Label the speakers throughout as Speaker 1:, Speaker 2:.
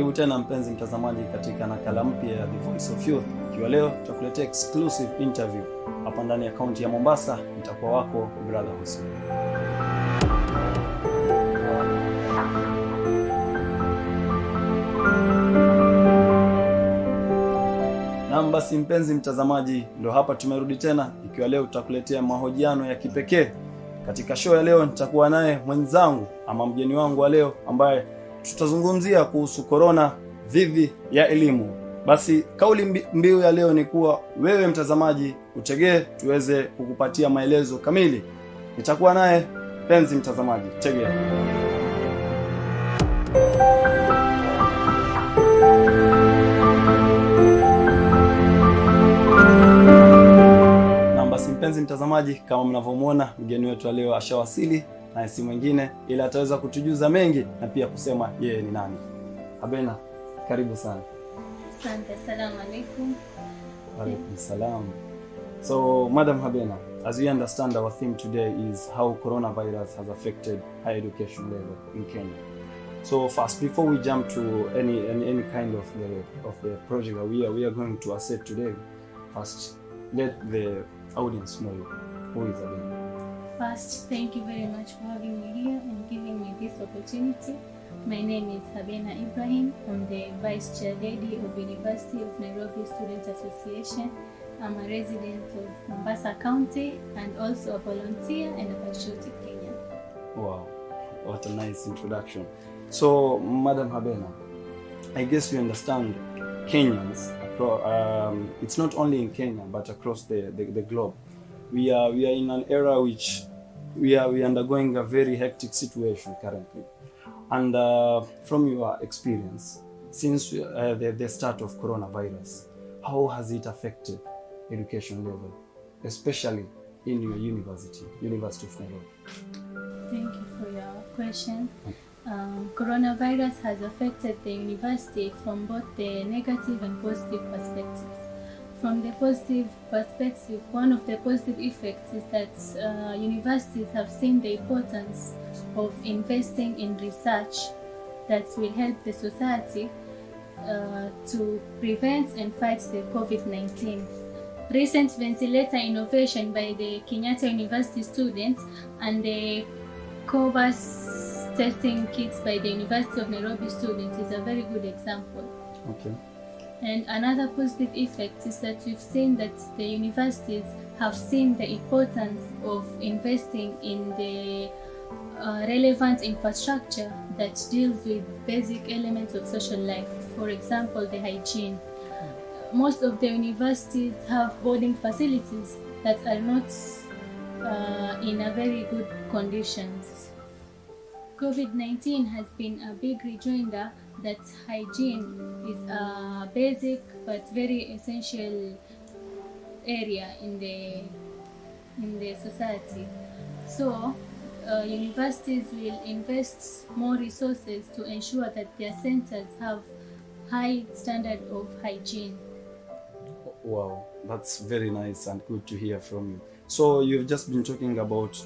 Speaker 1: Karibu tena mpenzi mtazamaji katika nakala mpya ya The Voice of Youth. Ikiwa leo tutakuletea exclusive interview hapa ndani ya kaunti ya Mombasa. Nitakuwa wako brother Hussein. Na basi mpenzi mtazamaji, ndio hapa tumerudi tena, ikiwa leo tutakuletea mahojiano ya kipekee. Katika show ya leo nitakuwa naye mwenzangu ama mgeni wangu wa leo ambaye tutazungumzia kuhusu corona dhidi ya elimu. Basi kauli mbiu ya leo ni kuwa wewe mtazamaji utegee tuweze kukupatia maelezo kamili. Nitakuwa naye penzi mtazamaji, tegea. Na basi mpenzi mtazamaji, kama mnavyomuona mgeni wetu wa leo ashawasili, na si mwingine ila ataweza kutujuza mengi na pia kusema yeye ni nani. Habena, karibu sana.
Speaker 2: Asante, salamu alaikum.
Speaker 1: Alaikum salam. So, Madam Habena, as we understand, our theme today is how coronavirus has affected higher education level in Kenya. So first, before we jump to any kind of the project that we are going to assess today, first let the audience know who is Habena.
Speaker 2: First, thank you very much for having me here and giving me this opportunity. My name is HABENA Ibrahim. I'm the Vice Chair Lady of University of Nairobi Students Association. I'm a resident of Mombasa County and also a volunteer and a patriotic Kenyan.
Speaker 1: Wow, what a nice introduction. So, Madam Habena, I guess you understand Kenyans, it's not only in Kenya but across the globe. We are in an era which we are undergoing a very hectic situation currently. And from your experience, since the start of coronavirus, how has it affected education level, especially in your University of Nairobi?
Speaker 2: Thank you for your question. Coronavirus has affected the university from both the negative and positive perspectives. From the positive perspective, one of the positive effects is that universities have seen the importance of investing in research that will help the society to prevent and fight the COVID-19. Recent ventilator innovation by the Kenyatta University students and the COVAX testing kits by the University of Nairobi students is a very good example.
Speaker 1: Okay.
Speaker 2: And another positive effect is that we've seen that the universities have seen the importance of investing in the relevant infrastructure that deals with basic elements of social life. For example, the hygiene. Most of the universities have boarding facilities that are not in a very good conditions. COVID-19 has been a big rejoinder that hygiene is a basic but very essential area in the society. So universities will invest more resources to ensure that their centers have high standard of hygiene.
Speaker 1: Wow, that's very nice and good to hear from you. So you've just been talking about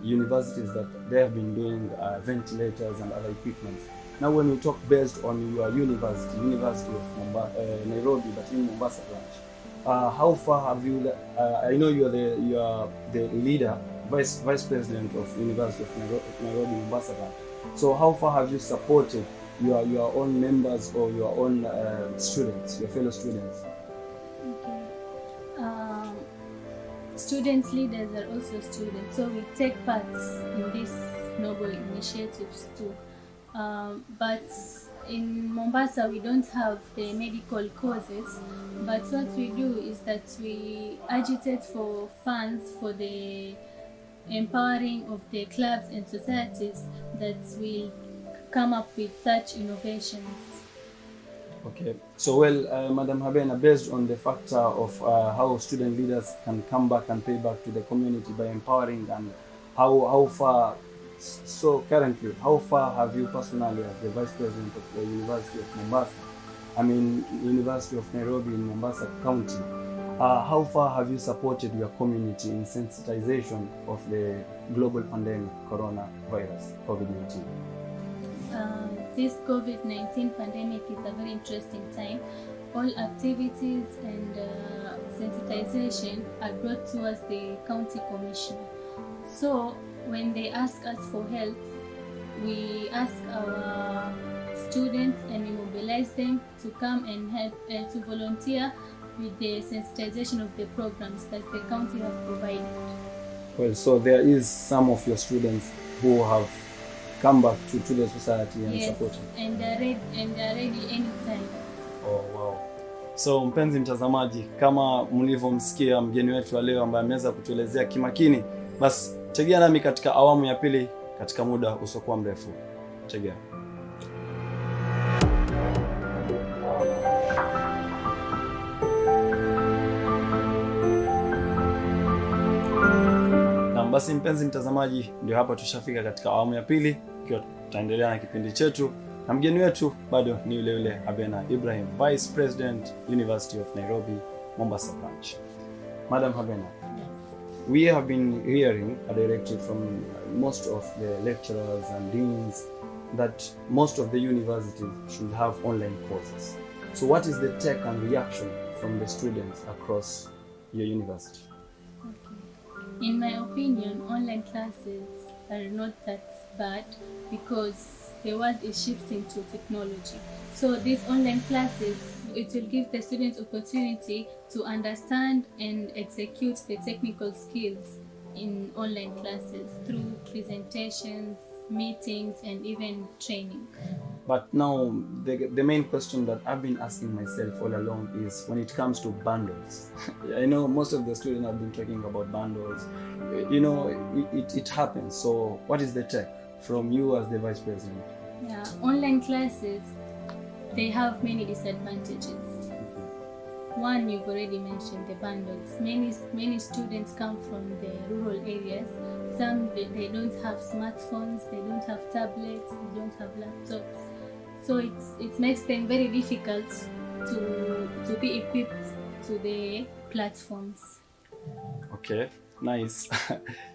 Speaker 1: universities that they have been doing ventilators and other equipment. Now when you talk based on your University of Nairobi, but in Mombasa branch, how far have you, I know you are the leader, Vice President of University of Nairobi Mombasa branch. So how far have you supported your own members or your own students, your fellow students?
Speaker 2: Okay. Students leaders are also students, so we take part in these noble initiatives too. But in Mombasa we don't have the medical courses, but what we do is that we agitate for funds for the empowering of the clubs and societies that will come up with such innovations.
Speaker 1: Okay, so well, Madam Habena, based on the factor of how student leaders can come back and pay back to the community by empowering, and how far, so currently, how far have you personally, as the Vice President of the University of Mombasa, I mean University of Nairobi in Mombasa County, how far have you supported your community in sensitization of the global pandemic, coronavirus, COVID-19?
Speaker 2: this COVID-19 pandemic is a very interesting time. All activities and sensitization are brought towards the county commissioner. So when they ask us for help, we ask our students and we mobilize them to come and help to volunteer with the sensitization of the programs that the county have provided.
Speaker 1: Well, so there is some of your students who have come back to the society and
Speaker 2: Yes,
Speaker 1: supported.
Speaker 2: and they're ready anytime.
Speaker 1: Oh, wow. So mpenzi mtazamaji, kama mlivyomsikia mgeni wetu wa leo ambaye ameweza kutuelezea kimakini, basi tegea nami katika awamu ya pili katika muda usiokuwa mrefu. Tegea. Na basi mpenzi mtazamaji, ndio hapa tushafika katika awamu ya pili, ikiwa tutaendelea na kipindi chetu. Na mgeni wetu bado ni yule yule HABENA Ibrahim, Vice President, University of Nairobi Mombasa branch. Madam HABENA, we have been hearing a directive from most of the lecturers and deans that most of the universities should have online courses. So what is the take and reaction from the students across your university?
Speaker 2: Okay. In my opinion, online classes are not that bad because the world is shifting to technology. So these online classes, it will give the students opportunity to understand and execute the technical skills in online classes through presentations, meetings, and even training.
Speaker 1: But now the main question that I've been asking myself all along is when it comes to bundles. I know most of the students have been talking about bundles. You know, it happens. So what is the take from you as the Vice President?
Speaker 2: Yeah, online classes, they have many disadvantages. One, you've already mentioned, the bundles. Many students come from the rural areas. Some they don't have smartphones, they don't have tablets, they don't have laptops. So it makes them very difficult to be equipped to the platforms.
Speaker 1: Okay, nice.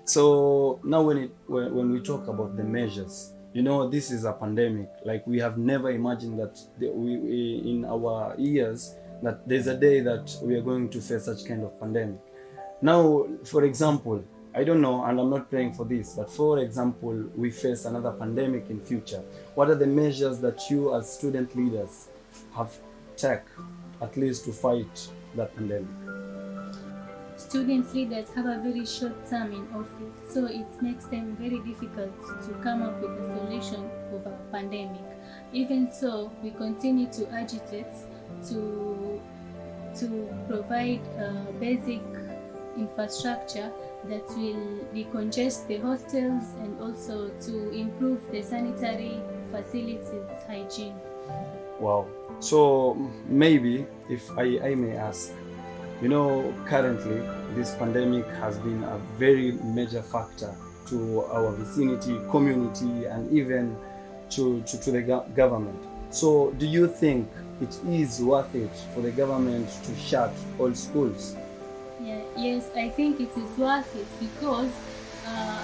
Speaker 1: So now when we talk about the measures, you know, this is a pandemic. Like, we have never imagined that we in our years that there's a day that we are going to face such kind of pandemic. Now, for example, I don't know, and I'm not praying for this, but for example, we face another pandemic in future. What are the measures that you as student leaders have taken at least to fight that pandemic?
Speaker 2: Student leaders have a very short term in office, so it makes them very difficult to come up with a solution of a pandemic. Even so, we continue to agitate to provide basic infrastructure that will decongest the hostels and also to improve the sanitary facilities hygiene.
Speaker 1: Wow. So maybe if I may ask, you know, currently this pandemic has been a very major factor to our vicinity, community, and even to the government. So do you think it is worth it for the government to shut all schools?
Speaker 2: Yes, I think it is worth it because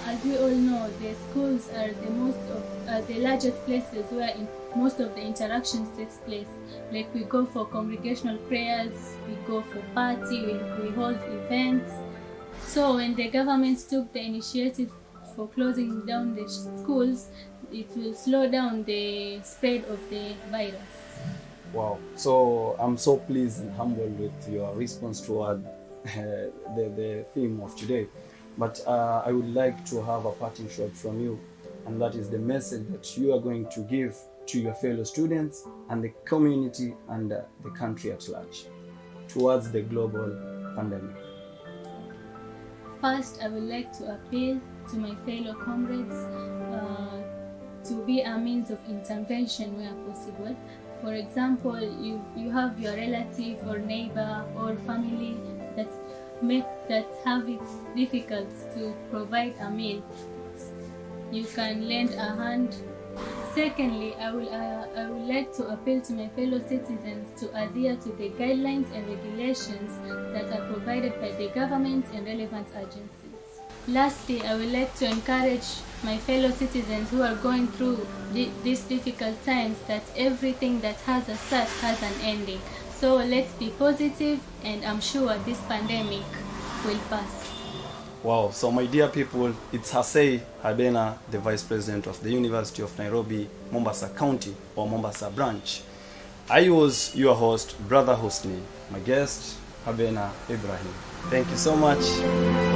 Speaker 2: as we all know, the schools are the largest places where most of the interactions takes place. Like, we go for congregational prayers, we go for party, we hold events. So when the government took the initiative for closing down the schools, it will slow down the spread of the virus.
Speaker 1: Wow. So I'm so pleased and humbled with your response toward the theme of today. But I would like to have a parting shot from you, and that is the message that you are going to give to your fellow students and the community and the country at large towards the global pandemic.
Speaker 2: First, I would like to appeal to my fellow comrades to be a means of intervention where possible. For example, you have your relative or neighbor or family that have it difficult to provide a meal. You can lend a hand. Secondly, I would like to appeal to my fellow citizens to adhere to the guidelines and regulations that are provided by the government and relevant agencies. Lastly, I would like to encourage my fellow citizens who are going through these difficult times that everything that has a start has an ending. So let's be positive, and I'm sure this pandemic will pass.
Speaker 1: Wow, so my dear people, it's HABENA, the Vice President of the University of Nairobi, Mombasa County or Mombasa branch. I was your host, Brother Hosni. My guest, HABENA Ibrahim. Thank you so much.